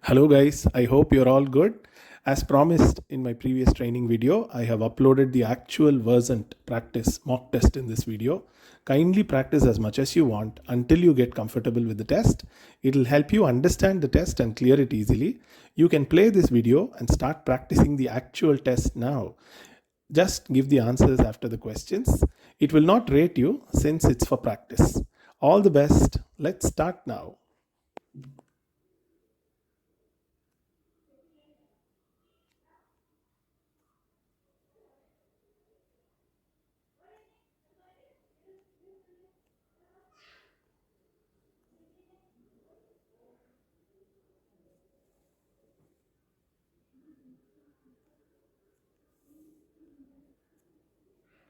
Hello guys, I hope you're all good. As promised in my previous training video, I have uploaded the actual Versant practice mock test in this video. Kindly practice as much as you want until you get comfortable with the test. It'll help you understand the test and clear it easily. You can play this video and start practicing the actual test now. Just give the answers after the questions. It will not rate you since it's for practice. All the best. Let's start now.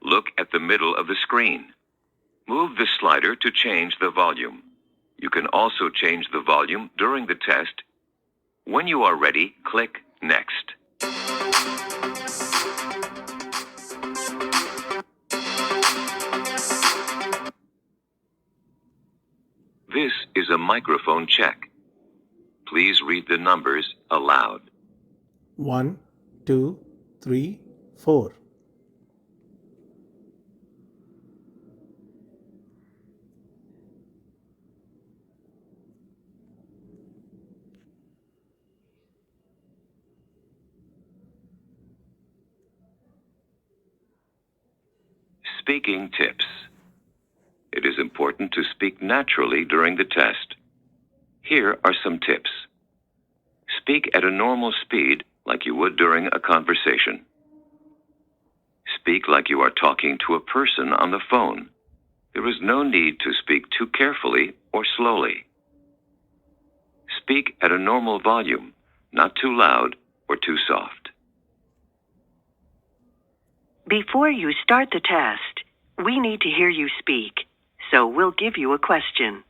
Look at the middle of the screen. Move the slider to change the volume. You can also change the volume during the test. When you are ready, click Next. This is a microphone check. Please read the numbers aloud. 1, 2, 3, 4. Speaking tips. It is important to speak naturally during the test. Here are some tips. Speak at a normal speed like you would during a conversation. Speak like you are talking to a person on the phone. There is no need to speak too carefully or slowly. Speak at a normal volume, not too loud or too soft. Before you start the test, we need to hear you speak, so we'll give you a question.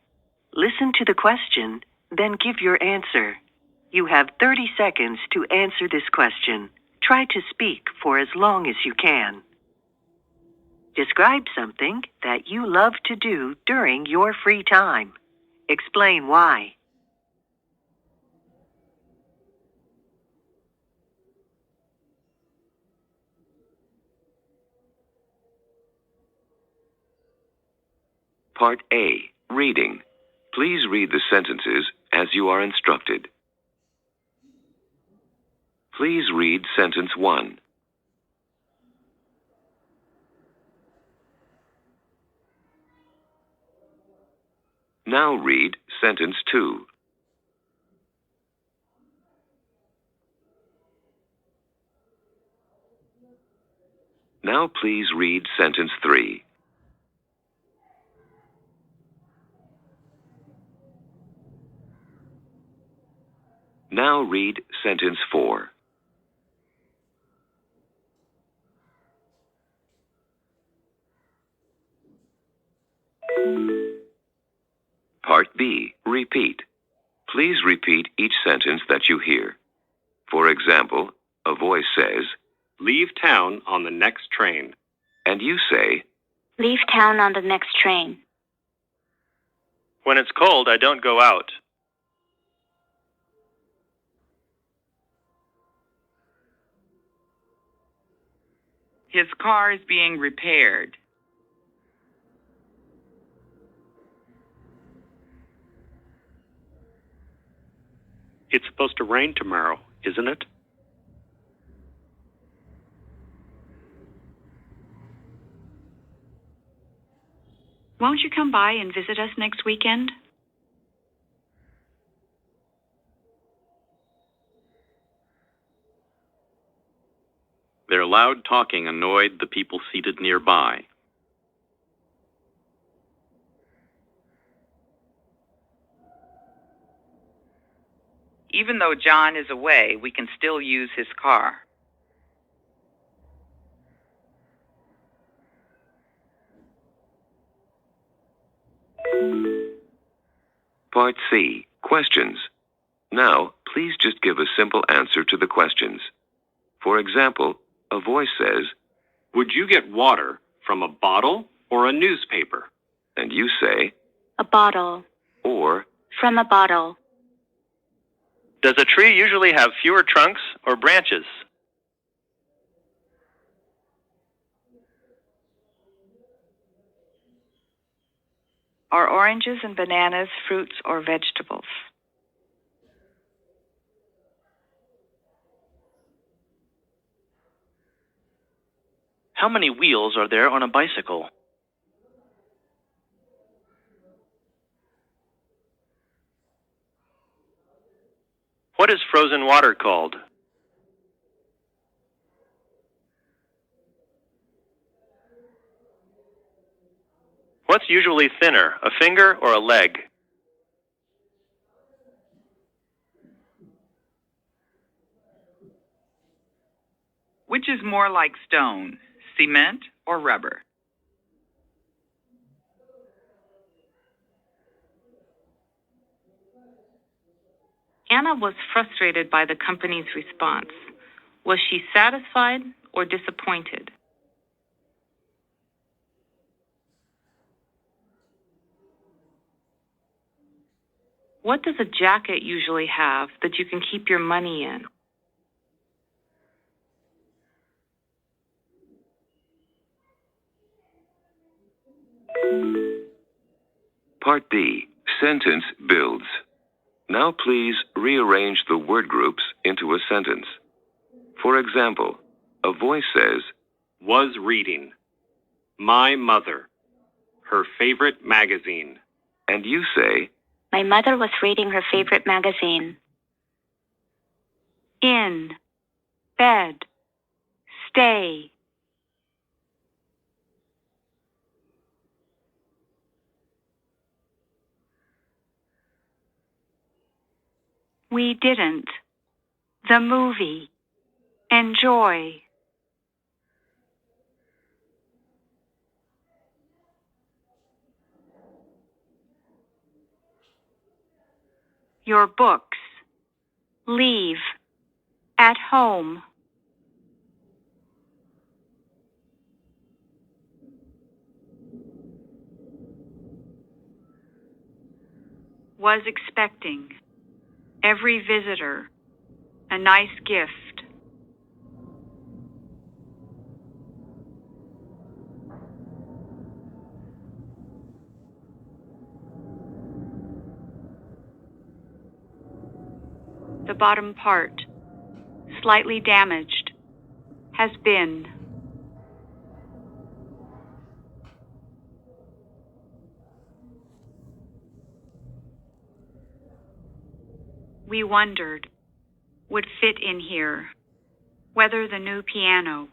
Listen to the question, then give your answer. You have 30 seconds to answer this question. Try to speak for as long as you can. Describe something that you love to do during your free time. Explain why. Part A, Reading. Please read the sentences as you are instructed. Please read sentence 1. Now read sentence 2. Now please read sentence 3. Now read sentence 4. Part B, Repeat. Please repeat each sentence that you hear. For example, a voice says, Leave town on the next train. and you say, Leave town on the next train. When it's cold, I don't go out. His car is being repaired. It's supposed to rain tomorrow, isn't it? Won't you come by and visit us next weekend? Their loud talking annoyed the people seated nearby. Even though John is away, we can still use his car. Part C, Questions. Now, please just give a simple answer to the questions. For example, a voice says, Would you get water from a bottle or a newspaper? and you say, A bottle. or, From a bottle. Does a tree usually have fewer trunks or branches? Are oranges and bananas fruits or vegetables? How many wheels are there on a bicycle? What is frozen water called? What's usually thinner, a finger or a leg? Which is more like stone, cement or rubber? Anna was frustrated by the company's response. Was she satisfied or disappointed? What does a jacket usually have that you can keep your money in? Part D, sentence builds. Now please rearrange the word groups into a sentence. For example, a voice says, Was reading. My mother. Her favorite magazine. and you say, My mother was reading her favorite magazine. In, bed, stay. We didn't. The movie. Enjoy. Your books. Leave. At home. Was expecting. Every visitor. A nice gift. The bottom part. Slightly damaged. Has been. We wondered. Would fit in here. Whether the new piano.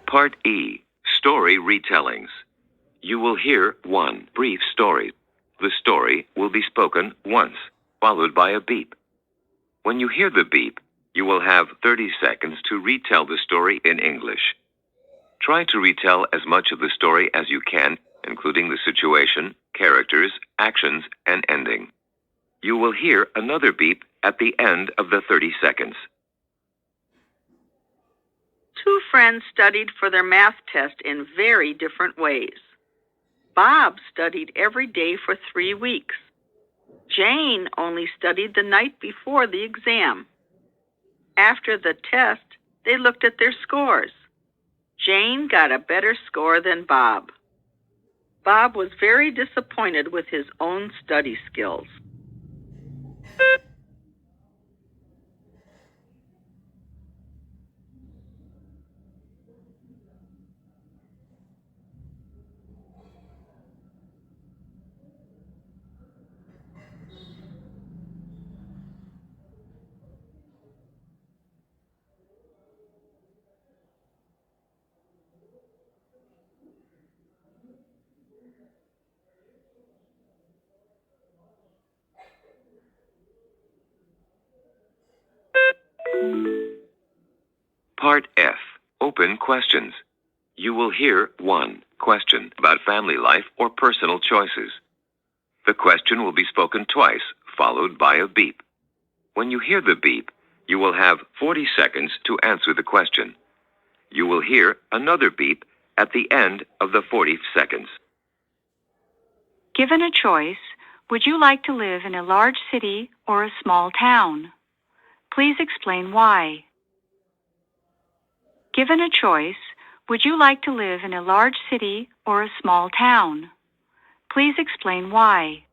Part E, story retellings. You will hear one brief story. The story will be spoken once, followed by a beep. When you hear the beep, you will have 30 seconds to retell the story in English. Try to retell as much of the story as you can, including the situation, characters, actions, and ending. You will hear another beep at the end of the 30 seconds. Two friends studied for their math test in very different ways. Bob studied every day for 3 weeks. Jane only studied the night before the exam. After the test, they looked at their scores. Jane got a better score than Bob. Bob was very disappointed with his own study skills. Part F, open questions. You will hear one question about family life or personal choices. The question will be spoken twice, followed by a beep. When you hear the beep, you will have 40 seconds to answer the question. You will hear another beep at the end of the 40 seconds. Given a choice, would you like to live in a large city or a small town? Please explain why. Given a choice, would you like to live in a large city or a small town? Please explain why.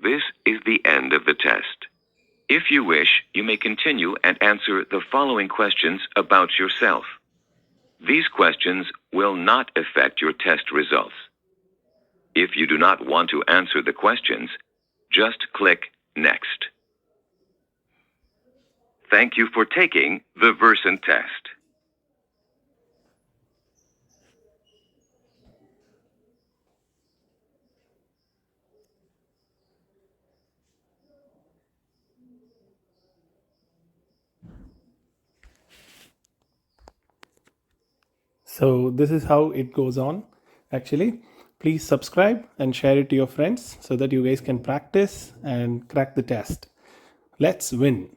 This is the end of the test. If you wish, you may continue and answer the following questions about yourself. These questions will not affect your test results. If you do not want to answer the questions, just click Next. Thank you for taking the Versant test. So this is how it goes on. Actually, please subscribe and share it to your friends so that you guys can practice and crack the test. Let's win.